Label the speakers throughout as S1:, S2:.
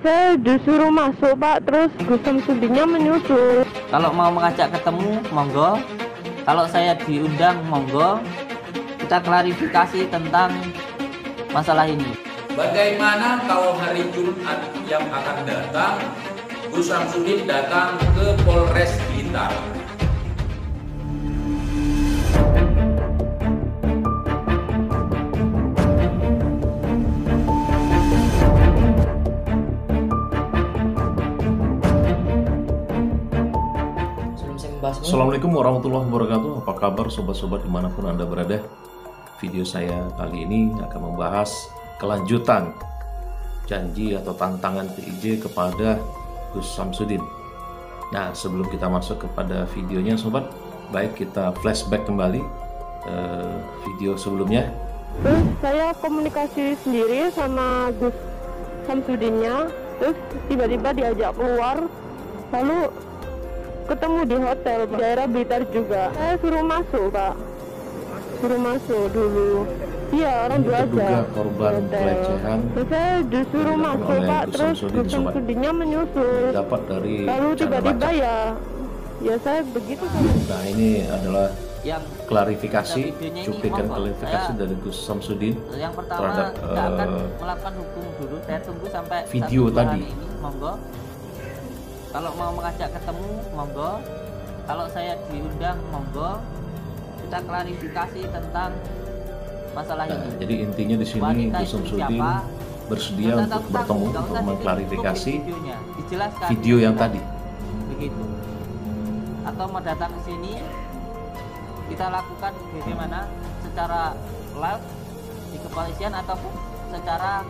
S1: Saya disuruh masuk Pak, terus Gus Samsudinnya menyusul.
S2: Kalau mau mengajak ketemu, monggo. Kalau saya diundang, monggo. Kita klarifikasi tentang masalah ini.
S3: Bagaimana kalau hari Jumat yang akan datang, Gus Samsudin datang ke Polres Blitar?
S4: Assalamualaikum warahmatullahi wabarakatuh. Apa kabar sobat-sobat dimanapun Anda berada? Video saya kali ini akan membahas kelanjutan janji atau tantangan TIJ kepada Gus Samsudin. Nah, sebelum kita masuk kepada videonya sobat, baik kita flashback kembali video sebelumnya.
S1: Terus saya komunikasi sendiri sama Gus Samsudinnya, terus tiba-tiba diajak keluar, lalu ketemu di hotel Pak, daerah Blitar juga. Saya suruh masuk Pak, suruh masuk dulu. Iya, orang dua aja.
S4: Terduga korban pelecehan.
S1: Terus saya disuruh masuk Pak, terus Gus Samsudinnya menyusul.
S4: Dapat dari
S1: lalu tiba-tiba ya saya begitu.
S4: Nah, ini adalah
S2: Yang
S4: klarifikasi,
S2: videonya ini,
S4: cuplikan
S2: monggo.
S4: klarifikasi dari Gus Samsudin
S2: Yang pertama,
S4: terhadap
S2: tidak akan melakukan hukum dulu. Saya tunggu sampai
S4: video
S2: 1-2
S4: tadi.
S2: hari ini, monggo. Kalau mau mengajak ketemu, monggo. Kalau saya diundang, monggo. Kita klarifikasi tentang masalah
S4: Nah,
S2: ini.
S4: jadi intinya di sini
S2: Wanita
S4: Gus
S2: itu
S4: Samsudin
S2: siapa?
S4: bersedia
S2: Nggak
S4: untuk
S2: usah
S4: bertemu
S2: takut, nggak
S4: untuk
S2: usah
S4: mengklarifikasi
S2: dipublik videonya. Dijelaskan
S4: video yang tadi.
S2: begitu. Atau mau datang ke sini, kita lakukan bagaimana, secara live di kepolisian ataupun secara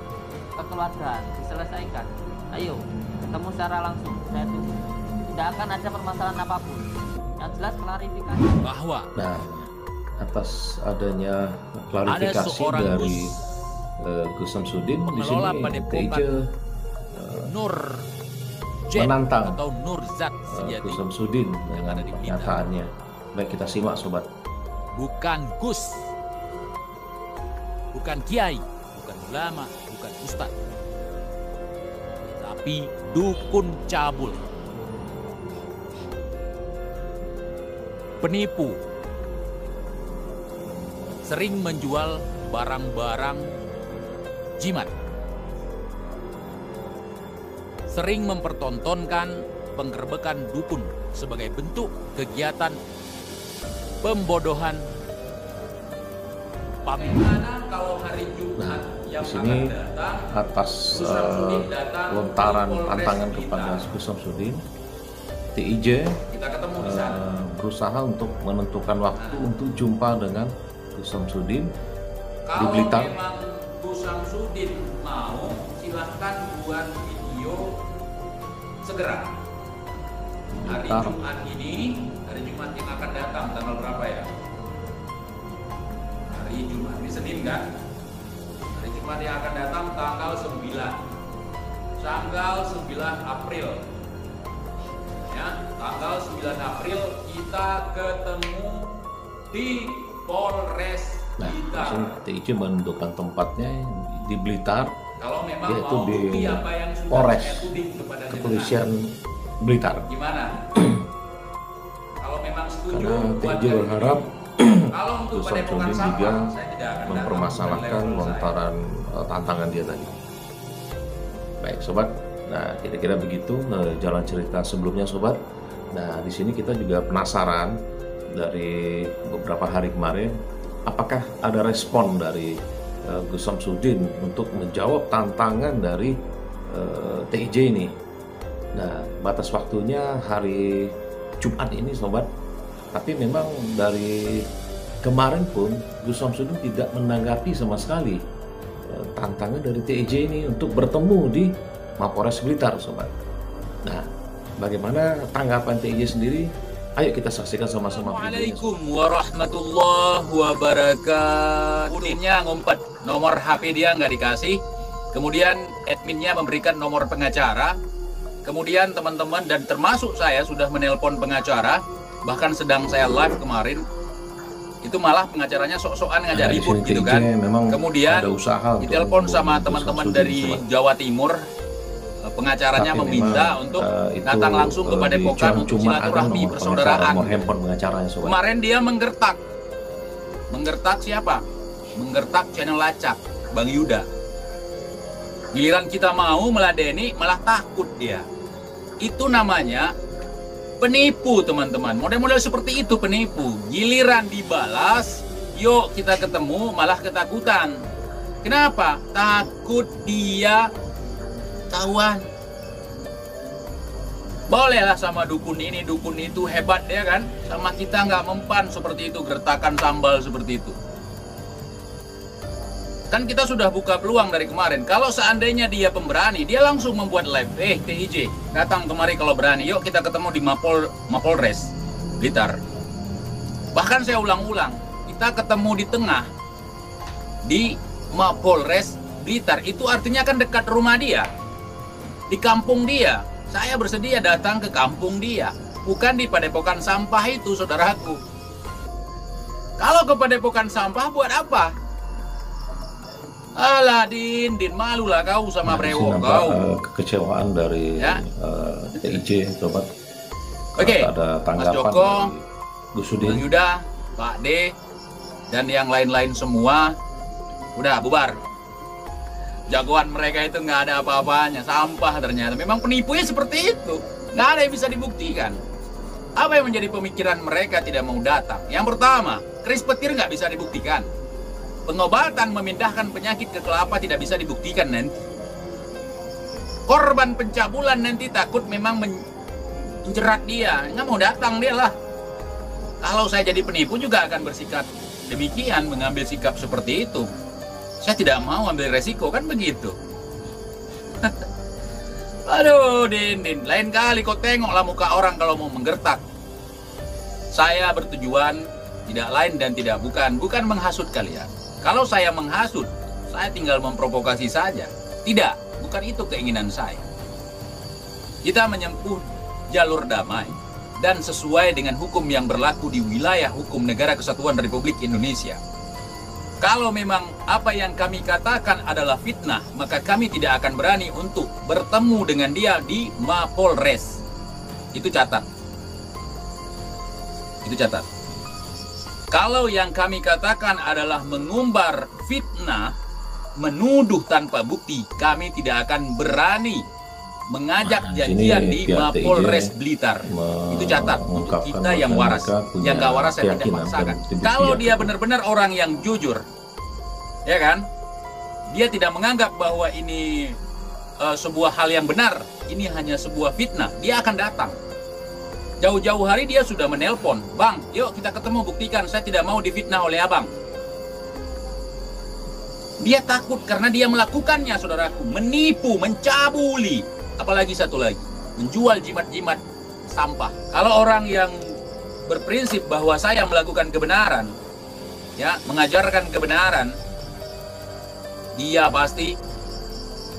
S2: kekeluargaan, diselesaikan. Ayo ketemu secara langsung, saya tunggu. Tidak akan ada permasalahan apapun, yang jelas klarifikasi
S3: Bahwa
S4: Nah, atas adanya
S3: ada
S4: klarifikasi
S3: seorang
S4: dari Gus Samsudin di
S3: pengelola
S4: sini
S3: padepokan
S4: TIJ
S3: Nur Jet
S4: menantang
S3: atau Nur Zat
S4: Gus
S3: sejati,
S4: Samsudin dengan
S3: ada di Blitar.
S4: pernyataannya. Baik, kita simak sobat.
S3: bukan Gus, bukan Kiai, bukan ulama, bukan Ustadz, tapi dukun cabul, penipu, sering menjual barang-barang jimat, sering mempertontonkan penggerbekan dukun sebagai bentuk kegiatan pembodohan Bagaimana kalau hari Jumat
S4: Di sini atas lontaran tantangan kepada Gus Samsudin, TIJ
S3: kita ketemu di sana?
S4: berusaha untuk menentukan waktu untuk jumpa dengan Gus Samsudin di
S3: Kalau
S4: Blitar.
S3: memang Gus Samsudin mau, silahkan buat video segera. Hari
S4: Blitar.
S3: Jumat ini, hari Jumat yang akan datang, tanggal berapa ya? Hari Jumat, ini Senin kan? Hari Jumat yang akan datang tanggal 9. Tanggal 9 April. Ya, tanggal 9 April kita ketemu di Polres
S4: Nah,
S3: Blitar.
S4: langsung TIJ menentukan tempatnya di Blitar,
S3: Kalau memang
S4: yaitu
S3: mau
S4: di
S3: bukti apa yang sudah
S4: Polres
S3: saya tuding kepada
S4: Kepolisian Blitar.
S3: jenengan. Gimana? Kalau memang setuju,
S4: Karena
S3: buat
S4: TIJ
S3: dari
S4: berharap
S3: video. Kalau untuk
S4: Gus
S3: padepokan
S4: Samsudin
S3: sampah,
S4: juga
S3: saya tidak akan
S4: mempermasalahkan
S3: datang, bukan level
S4: lontaran tantangan dia tadi. Baik sobat, nah kira-kira begitu jalan cerita sebelumnya sobat. Nah di sini kita juga penasaran dari beberapa hari kemarin, apakah ada respon dari Gus Samsudin untuk menjawab tantangan dari TIJ ini. Nah batas waktunya hari Jumat ini sobat, tapi memang dari kemarin pun Gus Samsudin tidak menanggapi sama sekali tantangan dari TIJ ini untuk bertemu di Mapores Blitar sobat. Nah bagaimana tanggapan TIJ sendiri? Ayo kita saksikan sama-sama videonya.
S3: Assalamualaikum warahmatullahi wabarakatuh. Timnya ngumpet, nomor HP dia nggak dikasih. Kemudian adminnya memberikan nomor pengacara. Kemudian teman-teman dan termasuk saya sudah menelpon pengacara. Bahkan sedang saya live kemarin, itu malah pengacaranya sok-sokan ngajak
S4: Nah, di
S3: ribut
S4: sini
S3: gitu
S4: TIJ
S3: kan.
S4: memang
S3: Kemudian
S4: ada usaha untuk
S3: ditelepon
S4: menghubungi
S3: sama
S4: Gus
S3: teman-teman
S4: Samsudin,
S3: dari
S4: sobat.
S3: Jawa Timur. pengacaranya
S4: Tapi
S3: meminta
S4: memang,
S3: untuk
S4: itu,
S3: datang langsung ke Padepokan untuk
S4: cuma ada
S3: silaturahmi
S4: nomor
S3: persaudaraan.
S4: pengacara, nomor handphone pengacaranya, sobat.
S3: Kemarin dia menggertak siapa? Menggertak channel Lacak, Bang Yuda. Giliran kita mau meladeni, malah takut dia. Itu namanya penipu, teman-teman. Model-model seperti itu penipu. Giliran dibalas, yuk kita ketemu, malah ketakutan. Kenapa? Takut dia tawan. Bolehlah sama dukun ini, dukun itu, hebat dia kan. Sama kita nggak mempan seperti itu, gertakan sambal seperti itu. Kan kita sudah buka peluang dari kemarin. Kalau seandainya dia pemberani, dia langsung membuat live. TIJ, datang kemari kalau berani. Yuk kita ketemu di Mapolres Blitar. Bahkan saya ulang-ulang, kita ketemu di tengah, di Mapolres Blitar. Itu artinya kan dekat rumah dia, di kampung dia. Saya bersedia datang ke kampung dia, bukan di Padepokan Sampah itu, saudaraku. Kalau ke Padepokan Sampah buat apa? Alah, Din, malulah kau sama Brewo kau.
S4: Kekecewaan dari TIJ, sobat.
S3: Oke,
S4: ada
S3: Mas
S4: tanggapan
S3: Joko,
S4: dari Gus Sudin,
S3: Bang Yuda, Pak D, dan yang lain-lain semua, udah bubar. Jagoan mereka itu nggak ada apa-apanya, sampah ternyata. Memang penipunya seperti itu, nggak ada yang bisa dibuktikan. Apa yang menjadi pemikiran mereka tidak mau datang? Yang pertama, keris petir nggak bisa dibuktikan. Pengobatan memindahkan penyakit ke kelapa tidak bisa dibuktikan nanti. Korban pencabulan nanti takut memang menjerat dia, nggak mau datang dia lah. Kalau saya jadi penipu juga akan bersikap demikian, mengambil sikap seperti itu. Saya tidak mau ambil resiko, kan begitu. Aduh, Din, lain kali kau tengoklah muka orang kalau mau menggertak. Saya bertujuan tidak lain dan tidak bukan menghasut kalian. Kalau saya menghasut, saya tinggal memprovokasi saja. Tidak, bukan itu keinginan saya. Kita menyempuh jalur damai dan sesuai dengan hukum yang berlaku di wilayah hukum Negara Kesatuan Republik Indonesia. Kalau memang apa yang kami katakan adalah fitnah, maka kami tidak akan berani untuk bertemu dengan dia di Mapolres. Itu catat. Itu catat. Kalau yang kami katakan adalah mengumbar fitnah, menuduh tanpa bukti, kami tidak akan berani mengajak janjian di Mapolres Blitar. Itu catat untuk kita yang waras. Yang gak waras saya tidak paksakan. Kalau dia benar-benar orang yang jujur, ya kan, dia tidak menganggap bahwa ini sebuah hal yang benar, ini hanya sebuah fitnah, dia akan datang. Jauh-jauh hari dia sudah menelpon, Bang, yuk kita ketemu, buktikan saya tidak mau difitnah oleh abang. Dia takut karena dia melakukannya, saudaraku, menipu, mencabuli, apalagi satu lagi, menjual jimat-jimat sampah. Kalau orang yang berprinsip bahwa saya melakukan kebenaran, ya, mengajarkan kebenaran, dia pasti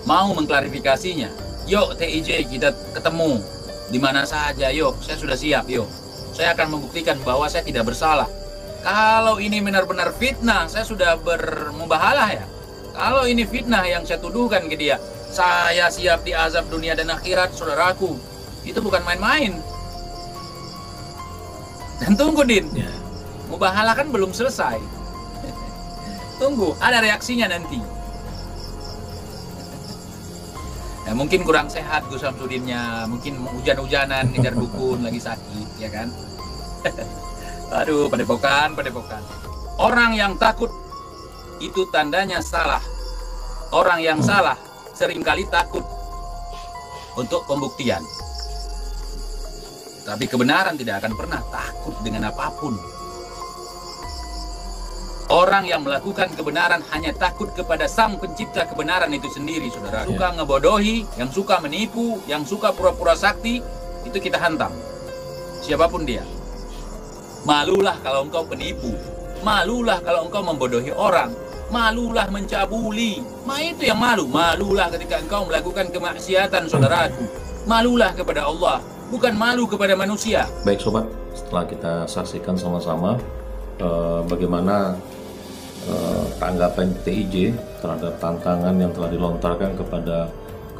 S3: mau mengklarifikasinya. Yuk TIJ kita ketemu di mana saja, yuk, saya sudah siap, yuk. Saya akan membuktikan bahwa saya tidak bersalah. Kalau ini benar-benar fitnah, saya sudah bermubahalah ya. Kalau ini fitnah yang saya tuduhkan ke dia, saya siap diazab dunia dan akhirat, saudaraku. Itu bukan main-main. Dan tunggu, Din, mubahalah kan belum selesai. Tunggu, ada reaksinya nanti. Ya, mungkin kurang sehat Gus Samsudinnya, mungkin hujan-hujanan, ngejar dukun, lagi sakit, ya kan? Aduh, padepokan. Orang yang takut itu tandanya salah. Orang yang salah seringkali takut untuk pembuktian. Tapi kebenaran tidak akan pernah takut dengan apapun. Orang yang melakukan kebenaran hanya takut kepada sang pencipta kebenaran itu sendiri, saudara. Suka ngebodohi, yang suka menipu, yang suka pura-pura sakti, itu kita hantam. Siapapun dia. Malulah kalau engkau penipu. Malulah kalau engkau membodohi orang. Malulah mencabuli. Itu yang malu. Malulah ketika engkau melakukan kemaksiatan, saudaraku. Malulah kepada Allah, bukan malu kepada manusia.
S4: Baik sobat, setelah kita saksikan sama-sama bagaimana tanggapan TIJ terhadap tantangan yang telah dilontarkan kepada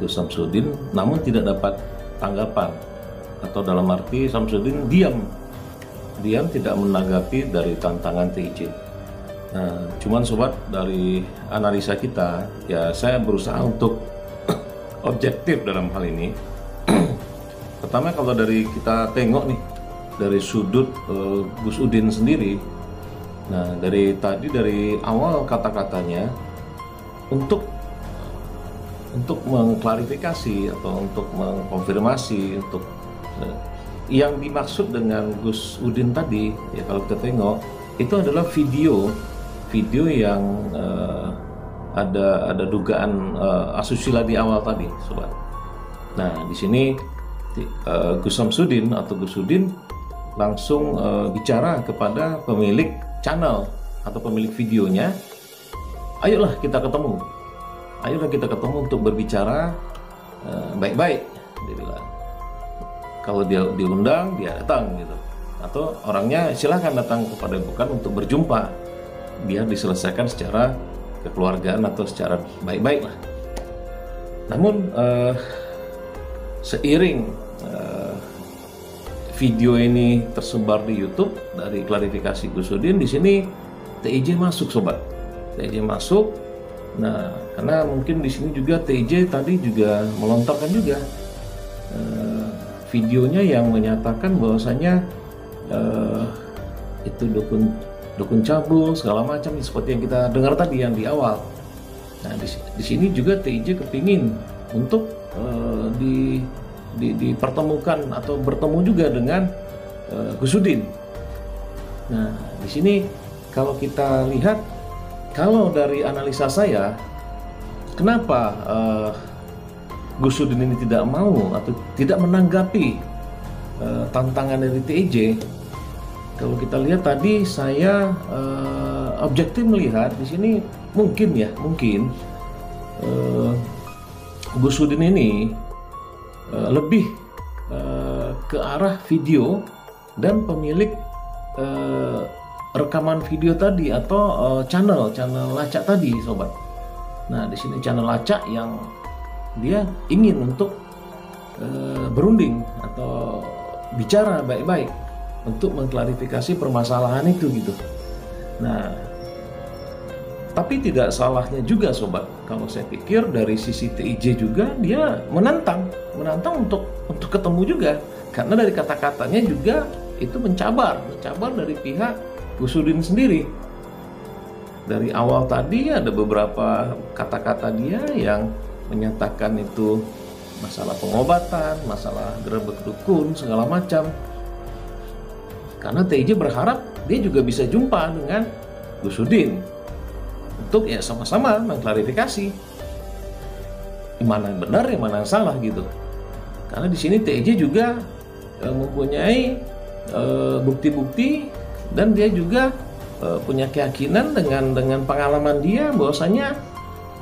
S4: Gus Samsudin, namun tidak dapat tanggapan, atau dalam arti Samsudin diam tidak menanggapi dari tantangan TIJ. Nah, cuman sobat, dari analisa kita, ya saya berusaha untuk objektif dalam hal ini. Pertama, kalau dari kita tengok nih dari sudut Gus Udin sendiri, nah dari awal kata-katanya untuk mengklarifikasi atau untuk mengkonfirmasi untuk yang dimaksud dengan Gus Udin tadi, ya kalau kita tengok itu adalah video yang ada dugaan asusila di awal tadi, sobat. Nah, di sini Gus Samsudin atau Gus Udin langsung bicara kepada pemilik channel atau pemilik videonya, ayolah kita ketemu untuk berbicara baik-baik, dia bilang. Kalau dia diundang, dia datang gitu, atau orangnya silahkan datang kepada Bukan untuk berjumpa, biar diselesaikan secara kekeluargaan atau secara baik-baik lah. Namun seiring video ini tersebar di YouTube dari klarifikasi Gus Udin, di sini TIJ masuk, sobat. TIJ masuk. Nah, karena mungkin di sini juga TIJ tadi juga melontarkan juga videonya yang menyatakan bahwasanya itu dukun cabul segala macam, seperti yang kita dengar tadi yang di awal. Nah, di sini juga TIJ kepingin untuk dipertemukan atau bertemu juga dengan Gus Udin. Nah, di sini kalau kita lihat, kalau dari analisa saya, kenapa Gus Udin ini tidak mau atau tidak menanggapi tantangan dari TIJ? Kalau kita lihat tadi, saya objektif melihat di sini mungkin Gus Udin ini lebih ke arah video dan pemilik rekaman video tadi atau channel lacak tadi, sobat. Nah, di sini channel lacak yang dia ingin untuk berunding atau bicara baik-baik untuk mengklarifikasi permasalahan itu gitu. Nah, tapi tidak salahnya juga, sobat, kalau saya pikir dari sisi TIJ juga dia menantang untuk ketemu juga, karena dari kata-katanya juga itu mencabar dari pihak Gus Udin sendiri. Dari awal tadi ada beberapa kata-kata dia yang menyatakan itu masalah pengobatan, masalah gerebek dukun segala macam. Karena TIJ berharap dia juga bisa jumpa dengan Gus Udin untuk ya sama-sama mengklarifikasi mana yang benar, yang mana yang salah gitu. Karena di sini TIJ juga mempunyai bukti-bukti, dan dia juga punya keyakinan dengan pengalaman dia bahwasanya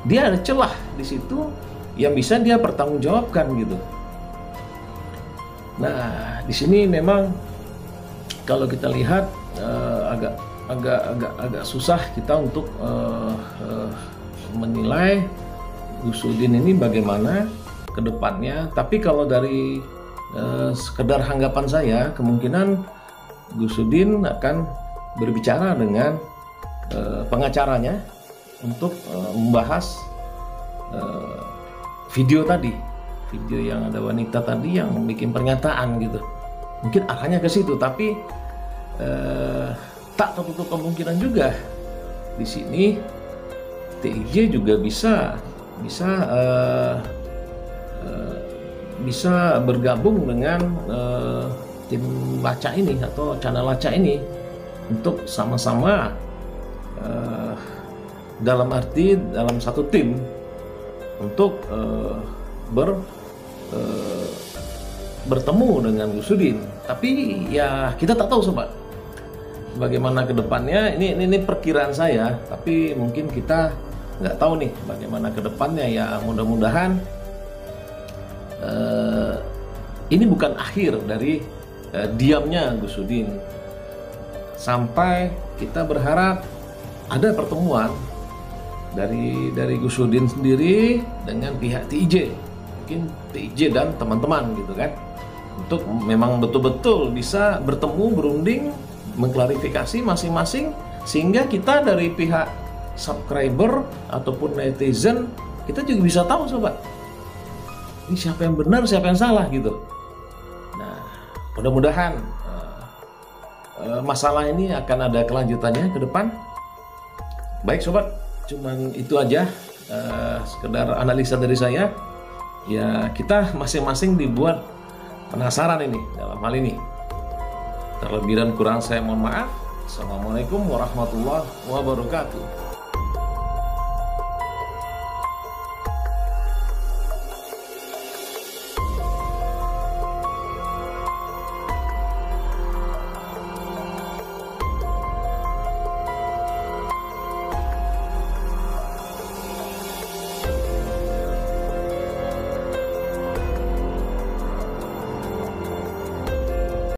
S4: dia ada celah di situ yang bisa dia pertanggungjawabkan gitu. Nah, di sini memang kalau kita lihat agak susah kita untuk menilai Gus Udin ini bagaimana ke depannya. Tapi kalau dari sekedar anggapan saya, kemungkinan Gus Udin akan berbicara dengan pengacaranya untuk membahas video yang ada wanita tadi yang bikin pernyataan gitu. Mungkin arahnya ke situ, tapi tak tertutup kemungkinan juga di sini TIJ juga bisa bergabung dengan tim lacak ini atau channel lacak ini untuk sama-sama dalam satu tim untuk bertemu dengan Gus Udin. Tapi ya kita tak tahu, sobat, bagaimana ke depannya. Ini perkiraan saya, tapi mungkin kita nggak tahu nih bagaimana ke depannya. Ya mudah-mudahan ini bukan akhir dari diamnya Gus Udin. Sampai kita berharap ada pertemuan dari Gus Udin sendiri dengan pihak TIJ mungkin TJ dan teman-teman gitu kan, untuk memang betul-betul bisa bertemu, berunding, mengklarifikasi masing-masing, sehingga kita dari pihak subscriber ataupun netizen kita juga bisa tahu sobat, ini siapa yang benar, siapa yang salah gitu. Nah, mudah-mudahan masalah ini akan ada kelanjutannya ke depan. Baik sobat, cuman itu aja sekedar analisa dari saya. Ya, kita masing-masing dibuat penasaran ini dalam hal ini. Terlebih dan kurang saya mohon maaf. Assalamualaikum warahmatullahi wabarakatuh.